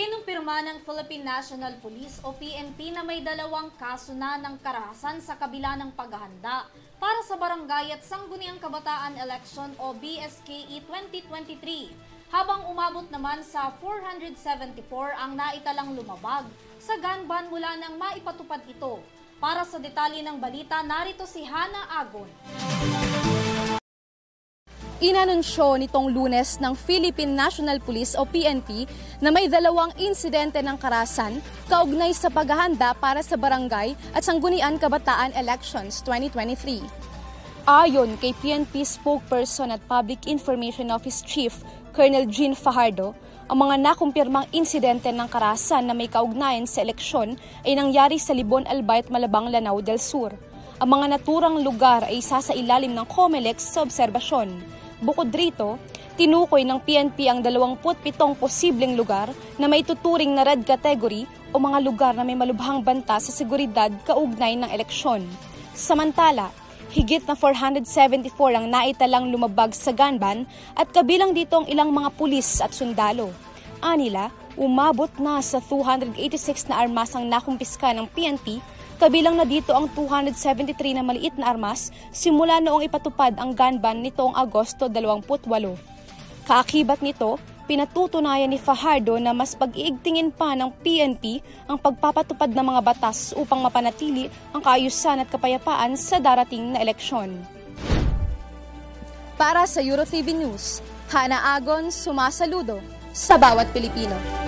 Kinumpirma ng Philippine National Police o PNP na may 2 kaso na ng karahasan sa kabila ng paghahanda para sa Barangay at Sangguniang Kabataan Election o BSKE 2023. Habang umabot naman sa 474 ang naitalang lumabag sa gun ban mula nang maipatupad ito. Para sa detalye ng balita, narito si Hana Agon. Inanunsyo nitong Lunes ng Philippine National Police o PNP na may 2 insidente ng karahasan kaugnay sa paghahanda para sa Barangay at Sangguniang Kabataan Elections 2023. Ayon kay PNP spokesperson at Public Information Office Chief Colonel Jean Fajardo, ang mga nakumpirmang insidente ng karahasan na may kaugnayan sa eleksyon ay nangyari sa Libon Albay at Malabang, Lanao del Sur. Ang mga naturang lugar ay isa sa ilalim ng COMELEC sa obserbasyon. Bukod rito, tinukoy ng PNP ang 27 posibleng lugar na may tuturing na red category o mga lugar na may malubhang banta sa seguridad kaugnay ng eleksyon. Samantala, higit na 474 ang naitalang lumabag sa gun ban at kabilang dito ang ilang mga pulis at sundalo. Anila, umabot na sa 286 na armas ang nakumpiska ng PNP. Kabilang na dito ang 273 na maliit na armas simula noong ipatupad ang gun ban nitong Agosto 28. Kaakibat nito, pinatutunayan ni Fajardo na mas pag-iigtingin pa ng PNP ang pagpapatupad ng mga batas upang mapanatili ang kaayusan at kapayapaan sa darating na eleksyon. Para sa EuroTV News, Hana Agon, sumasaludo sa bawat Pilipino.